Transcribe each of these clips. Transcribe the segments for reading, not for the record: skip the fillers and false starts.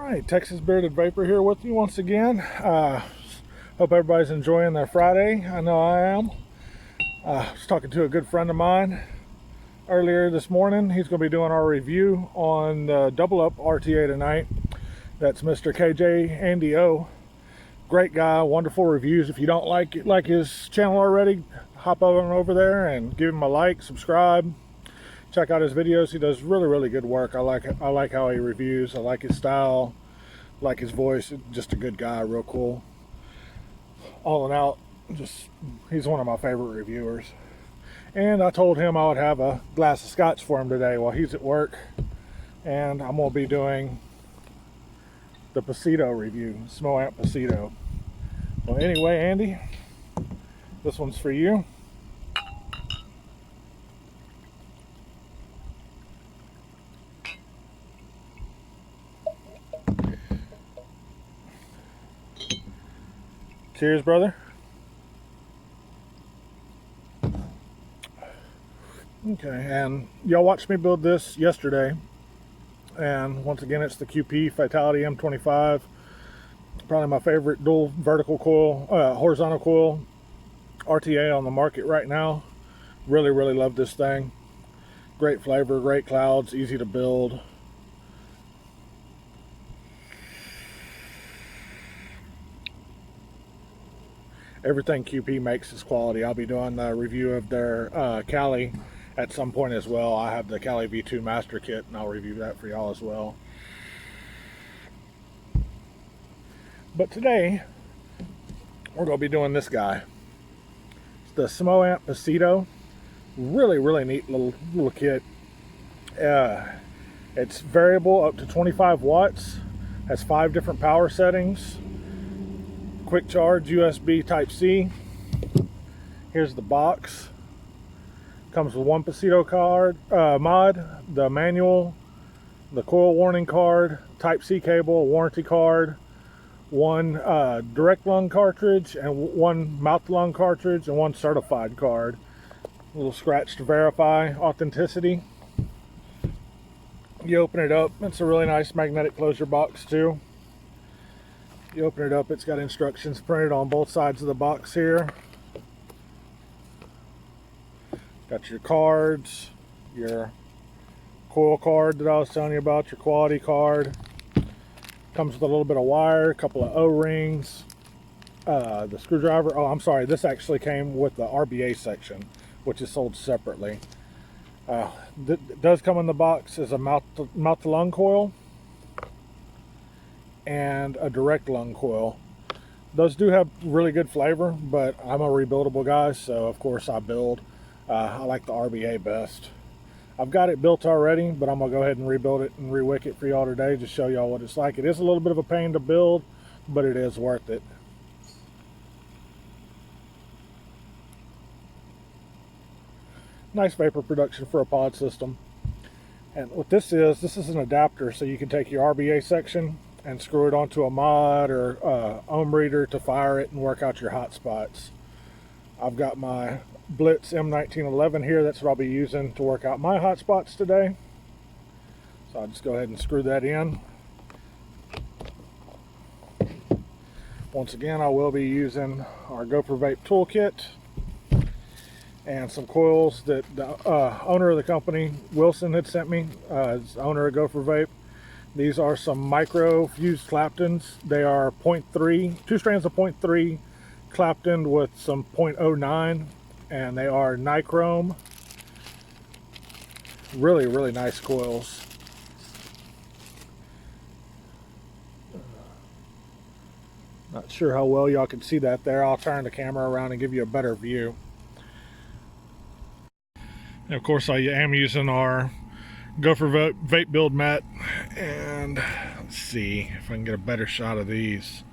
Alright, Texas Bearded Vapor here with you once again. Hope everybody's enjoying their Friday. I know I am. I was talking to a good friend of mine earlier this morning. He's going to be doing our review on the Double Up RTA tonight. That's Mr. KJ Andy O. Great guy, wonderful reviews. If you don't like his channel already, hop on over there and give him a like, subscribe. Check out his videos. He does really good work. I like how he reviews. I like his style, like his voice. Just a good guy, real cool. All in out, he's one of my favorite reviewers. And I told him I would have a glass of scotch for him today while he's at work. And I'm gonna be doing the pasito review, smoant pasito. Well, anyway, Andy, this one's for you. Cheers, brother. Okay, and y'all watched me build this yesterday. And once again, it's the QP Fatality M25. Probably my favorite dual vertical coil, horizontal coil RTA on the market right now. Really love this thing. Great flavor, great clouds, easy to build. Everything QP makes is quality. I'll be doing the review of their Cali at some point as well. I have the Cali V2 Master Kit, and I'll review that for y'all as well. But today, we're going to be doing this guy. It's the smoant pasito. Really neat little kit. It's variable up to 25 watts. Has 5 different power settings. Quick charge USB Type-C. Here's the box. Comes with one pasito card, mod, the manual, the coil warning card, Type-C cable, warranty card, one direct lung cartridge, and one mouth lung cartridge, and one certified card. A little scratch to verify authenticity. You open it up, it's a really nice magnetic closure box too. You open it up, it's got instructions printed on both sides of the box here. Got your cards, your coil card that I was telling you about, your quality card. Comes with a little bit of wire, a couple of O-rings, the screwdriver. Oh, I'm sorry, this actually came with the RBA section, which is sold separately. Does come in the box as a mouth to lung coil and a direct lung coil. Those do have really good flavor, but I'm a rebuildable guy, so of course I build. I like the RBA best. I've got it built already, but I'm gonna go ahead and rebuild it and rewick it for y'all today, just show y'all what it's like. It is a little bit of a pain to build, but it is worth it. Nice vapor production for a pod system. And what this is an adapter, so you can take your RBA section and screw it onto a mod or ohm reader to fire it and work out your hot spots. I've got my Blitz M1911 here. That's what I'll be using to work out my hot spots today. So I'll just go ahead and screw that in. Once again, I will be using our goforvape toolkit and some coils that the owner of the company, Wilson, had sent me, as owner of goforvape. These are some micro fused Claptons. They are 0.3, 2 strands of 0.3 Clapton with some 0.09, and they are nichrome. Really nice coils. Not sure how well y'all can see that there. I'll turn the camera around and give you a better view. And of course, I am using our goforvape vape build mat, and let's see if I can get a better shot of these.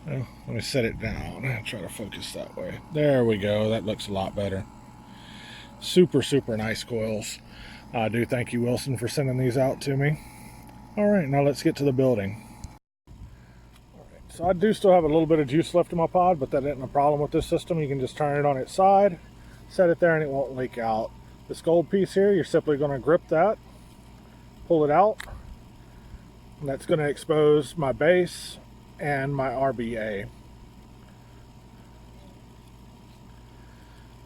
Well, let me set it down and try to focus that way. There we go. That looks a lot better. Super nice coils. I do thank you, Wilson, for sending these out to me. All right, now let's get to the building. All right, so I do still have a little bit of juice left in my pod, but that isn't a problem with this system. You can just turn it on its side, set it there, and it won't leak out. This gold piece here, you're simply going to grip that pull it out. And that's going to expose my base and my RBA.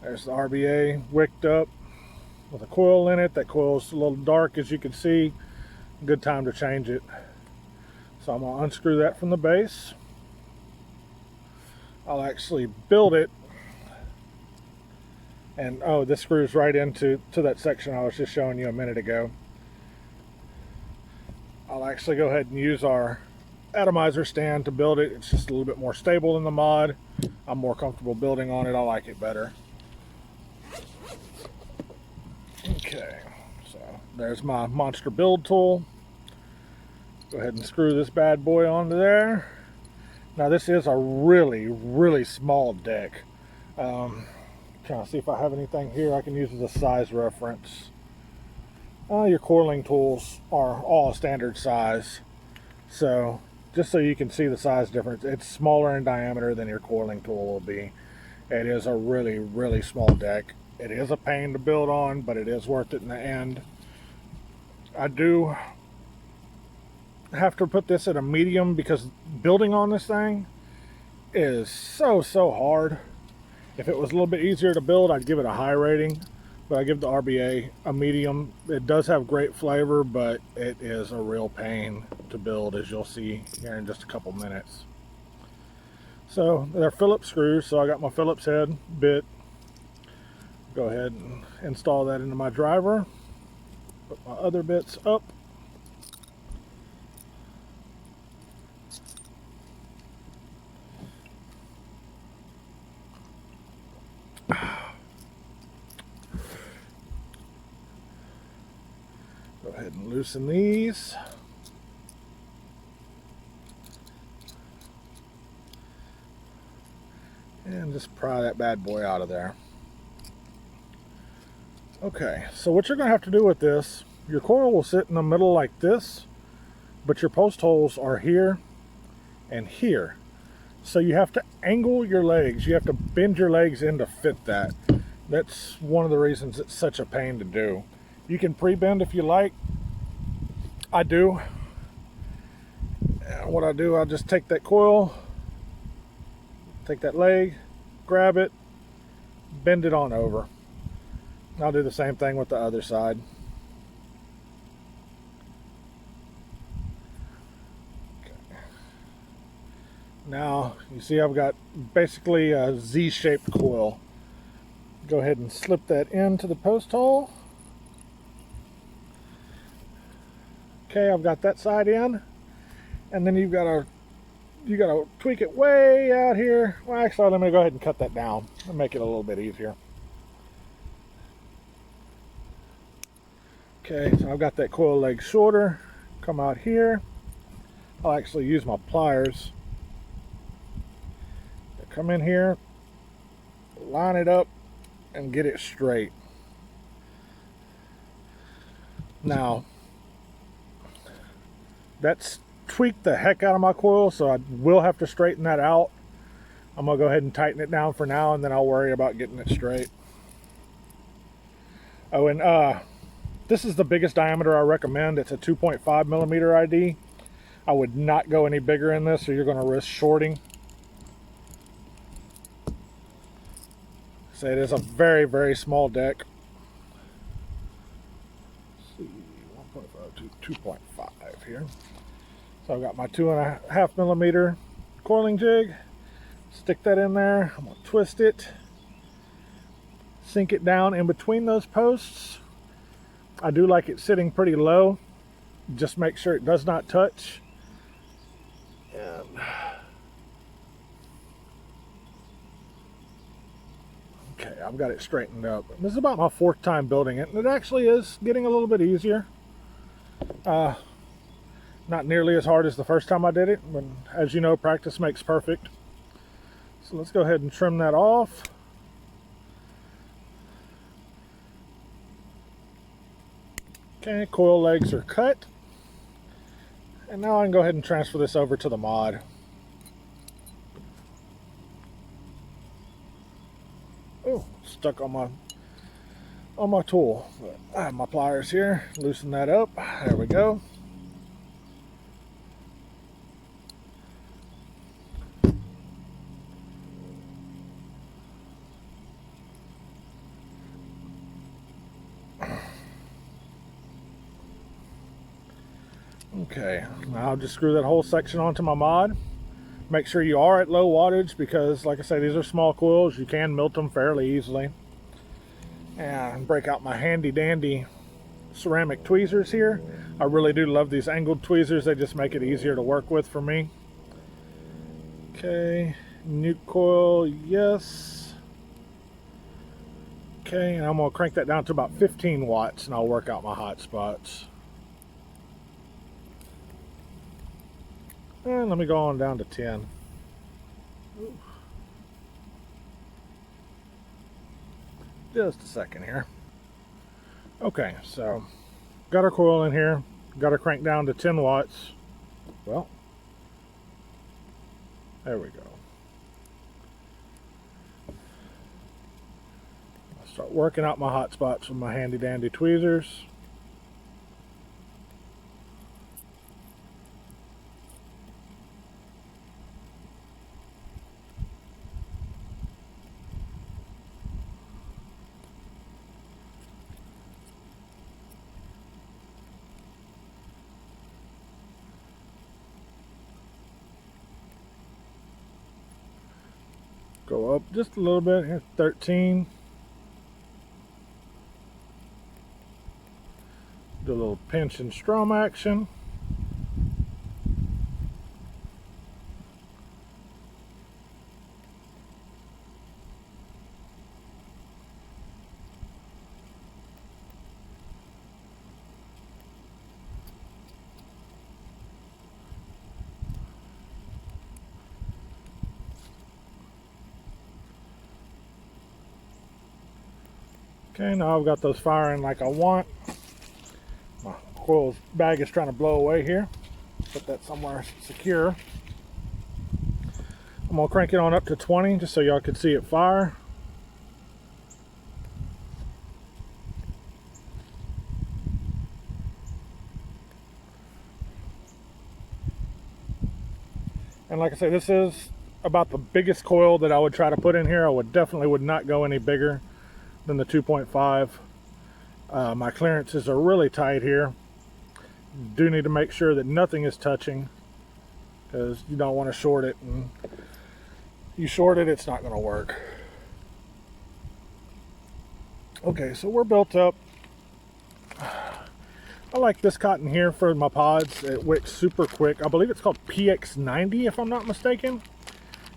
There's the RBA wicked up with a coil in it. That coil's a little dark, as you can see. Good time to change it. So I'm going to unscrew that from the base. I'll actually build it. And oh, this screws right into that section I was just showing you a minute ago. I'll actually go ahead and use our atomizer stand to build it. It's just a little bit more stable than the mod. I'm more comfortable building on it. I like it better. Okay, so there's my monster build tool. Go ahead and screw this bad boy onto there. Now this is a really small deck. Trying to see if I have anything here I can use as a size reference. Your coiling tools are all standard size, so just so you can see the size difference, it's smaller in diameter than your coiling tool will be. It is a really small deck. It is a pain to build on, but it is worth it in the end. I do have to put this at a medium because building on this thing is so hard. If it was a little bit easier to build, I'd give it a high rating, but I give the RBA a medium. It does have great flavor, but it is a real pain to build, as you'll see here in just a couple minutes. So they're Phillips screws, so I got my Phillips head bit. Go ahead and install that into my driver. Put my other bits up. Go ahead and loosen these. And just pry that bad boy out of there. Okay, so what you're going to have to do with this, your coil will sit in the middle like this, but your post holes are here and here. So you have to angle your legs. You have to bend your legs in to fit that. That's one of the reasons it's such a pain to do. You can pre-bend if you like. I do. And what I do, I just take that coil, take that leg, grab it, bend it on over. I'll do the same thing with the other side. Okay. Now, you see I've got basically a Z-shaped coil. Go ahead and slip that into the post hole. Okay, I've got that side in. And then you gotta tweak it way out here. Well, actually, let me go ahead and cut that down and make it a little bit easier. Okay, so I've got that coil leg shorter. Come out here. I'll actually use my pliers. Come in here, line it up, and get it straight. Now, that's tweaked the heck out of my coil, so I will have to straighten that out. I'm gonna go ahead and tighten it down for now, and then I'll worry about getting it straight. Oh, and this is the biggest diameter I recommend. It's a 2.5 millimeter ID. I would not go any bigger in this, or you're going to risk shorting. So it is a very small deck. Let's see, 1.5 to 2.5 here. So I've got my 2.5 millimeter coiling jig. Stick that in there. I'm going to twist it. Sink it down in between those posts. I do like it sitting pretty low. Just make sure it does not touch. And okay, I've got it straightened up. This is about my 4th time building it, and it actually is getting a little bit easier. Not nearly as hard as the first time I did it, but as you know, practice makes perfect. So let's go ahead and trim that off. Okay, coil legs are cut. And now I can go ahead and transfer this over to the mod. Oh, stuck on my on my tool. But I have my pliers here. Loosen that up. There we go. Okay, now I'll just screw that whole section onto my mod. Make sure you are at low wattage because, like I say, these are small coils. You can melt them fairly easily. And break out my handy dandy ceramic tweezers here. I really do love these angled tweezers. They just make it easier to work with for me. Okay, nuke coil, yes. Okay, and I'm going to crank that down to about 15 watts and I'll work out my hot spots. And let me go on down to 10. Just a second here. Okay, so got our coil in here. Got to crank down to 10 watts. Well, there we go. I'll start working out my hot spots with my handy dandy tweezers. Go up just a little bit. Here's 13. Do a little pinch and strum action. Okay, now I've got those firing like I want. My coil bag is trying to blow away here. Put that somewhere secure. I'm gonna crank it on up to 20 just so y'all can see it fire. And like I say, this is about the biggest coil that I would try to put in here. I definitely would not go any bigger than the 2.5. My clearances are really tight here. You do need to make sure that nothing is touching because you don't want to short it, and you short it, it's not going to work. Okay, so we're built up. I like this cotton here for my pods. It wicks super quick. I believe it's called PX90 if I'm not mistaken.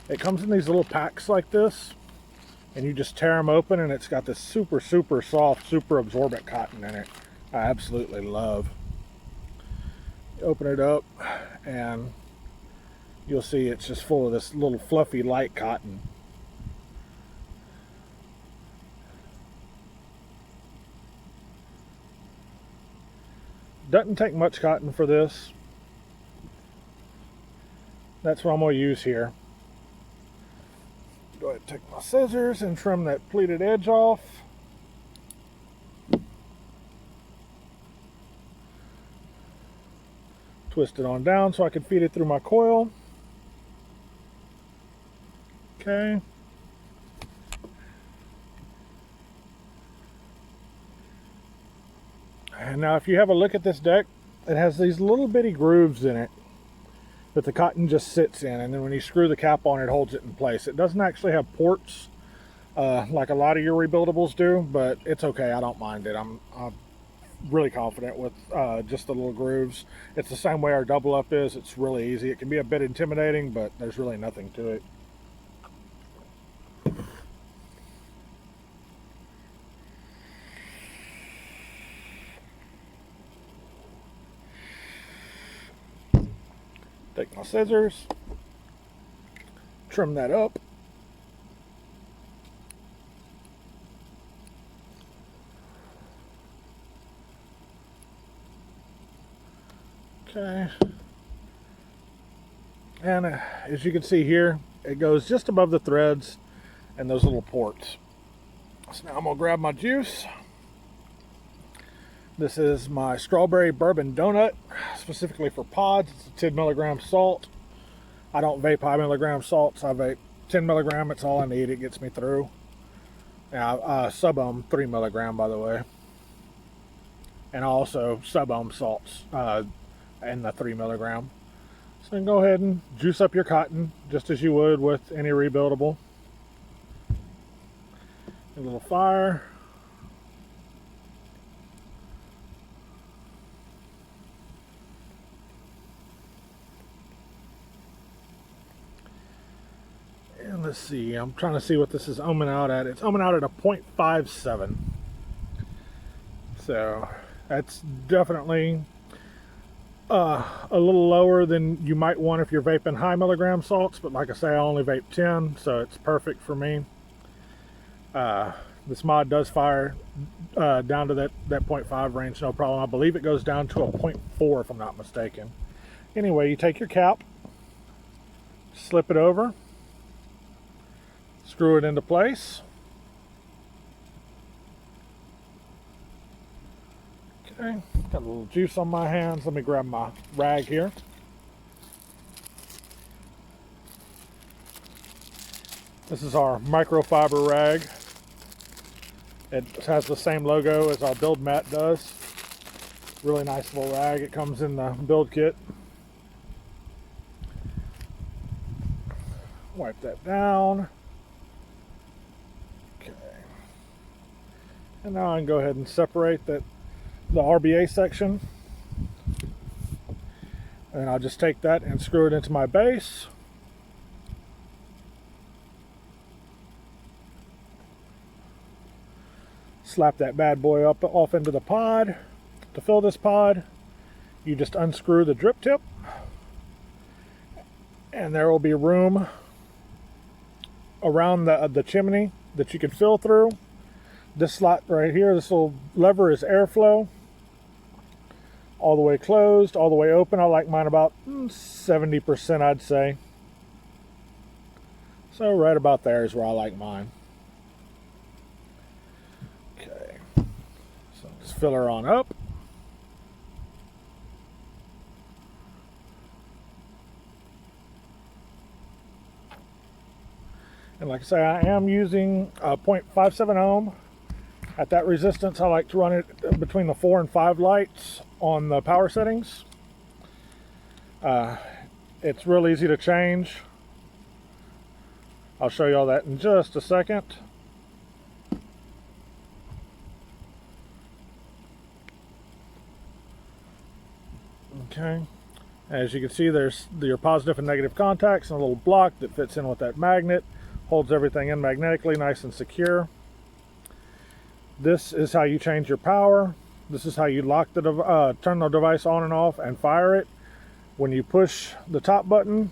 It comes in these little packs like this, and you just tear them open and it's got this super soft, super absorbent cotton in it. I absolutely love. Open it up and you'll see it's just full of this little fluffy light cotton. Doesn't take much cotton for this. That's what I'm going to use here. Go ahead and take my scissors and trim that pleated edge off. Twist it on down so I can feed it through my coil. Okay. And now if you have a look at this deck, it has these little bitty grooves in it that the cotton just sits in, and then when you screw the cap on, it holds it in place. It doesn't actually have ports like a lot of your rebuildables do, but it's okay. I don't mind it. I'm really confident with just the little grooves. It's the same way our double up is. It's really easy. It can be a bit intimidating, but there's really nothing to it. Take my scissors, trim that up. Okay. And as you can see here, it goes just above the threads and those little ports. So now I'm going to grab my juice. This is my strawberry bourbon donut, specifically for pods. It's a 10 milligram salt. I don't vape high milligram salts. I vape 10 milligram. It's all I need. It gets me through. Yeah, sub them 3 milligram, by the way. And also sub them salts in the 3 milligram. So then go ahead and juice up your cotton just as you would with any rebuildable. A little fire. And let's see, I'm trying to see what this is ohming out at. It's ohming out at a 0.57. So that's definitely a little lower than you might want if you're vaping high milligram salts, but like I say, I only vape 10, so it's perfect for me. This mod does fire down to that 0.5 range, no problem. I believe it goes down to a 0.4 if I'm not mistaken. Anyway, you take your cap, slip it over, screw it into place. Okay, got a little juice on my hands. Let me grab my rag here. This is our microfiber rag. It has the same logo as our build mat does. Really nice little rag. It comes in the build kit. Wipe that down. Okay. And now I can go ahead and separate the RBA section. And I'll just take that and screw it into my base. Slap that bad boy off into the pod. To fill this pod, you just unscrew the drip tip, and there will be room around the chimney that you can fill through. This slot right here, this little lever is airflow. All the way closed, all the way open. I like mine about 70%, I'd say. So right about there is where I like mine. Okay, so just fill her on up. And like I say, I am using a 0.57 ohm. At that resistance, I like to run it between the 4 and 5 lights on the power settings. It's real easy to change. I'll show you all that in just a second. Okay, as you can see, there's your positive and negative contacts and a little block that fits in with that magnet. Holds everything in magnetically, nice and secure. This is how you change your power. This is how you lock turn the device on and off and fire it. When you push the top button,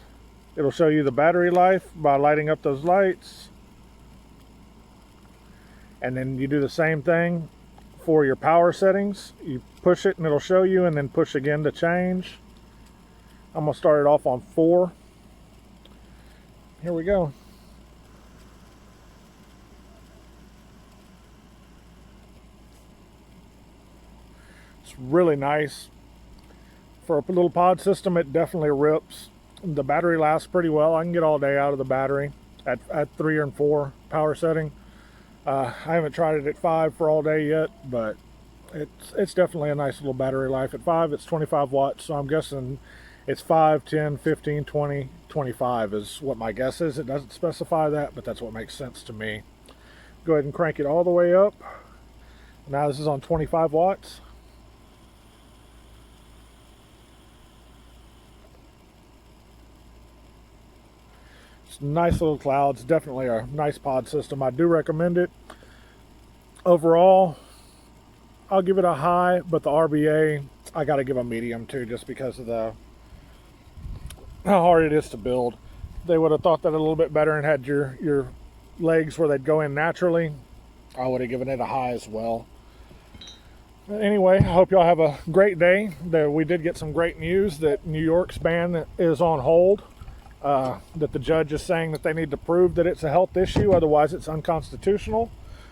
it'll show you the battery life by lighting up those lights. And then you do the same thing for your power settings. You push it and it'll show you, and then push again to change. I'm gonna start it off on 4. Here we go. Really nice for a little pod system. It definitely rips. The battery lasts pretty well. I can get all day out of the battery at 3 and 4 power setting. I haven't tried it at 5 for all day yet, but it's definitely a nice little battery life. At 5 it's 25 watts, so I'm guessing it's 5, 10, 15, 20, 25 is what my guess is. It doesn't specify that, but that's what makes sense to me. Go ahead and crank it all the way up. Now this is on 25 watts. Nice little clouds. Definitely a nice pod system. I do recommend it. Overall, I'll give it a high, but the RBA, I got to give a medium too, just because of how hard it is to build. They would have thought that a little bit better and had your legs where they'd go in naturally. I would have given it a high as well. Anyway, I hope y'all have a great day. We did get some great news that New York's ban is on hold. That the judge is saying that they need to prove that it's a health issue, otherwise it's unconstitutional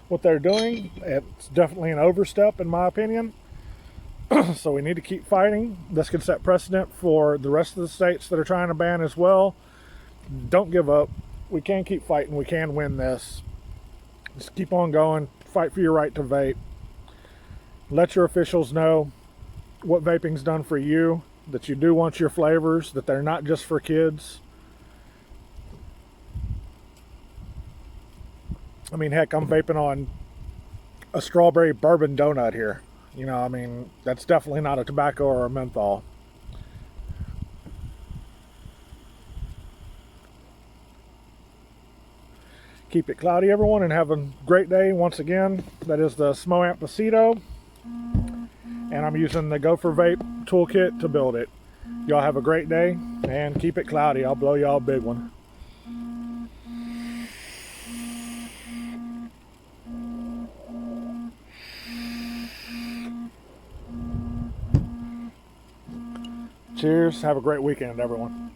what they're doing. It's definitely an overstep in my opinion. So we need to keep fighting. This could set precedent for the rest of the states that are trying to ban as well. Don't give up. We can keep fighting. We can win this. Just keep on going. Fight for your right to vape. Let your officials know what vaping's done for you, that you do want your flavors, that they're not just for kids. I mean, heck, I'm vaping on a strawberry bourbon donut here. You know, I mean, that's definitely not a tobacco or a menthol. Keep it cloudy, everyone, and have a great day. Once again, that is the smoant pasito, and I'm using the goforvape toolkit to build it. Y'all have a great day, and keep it cloudy. I'll blow y'all a big one. Cheers. Have a great weekend, everyone.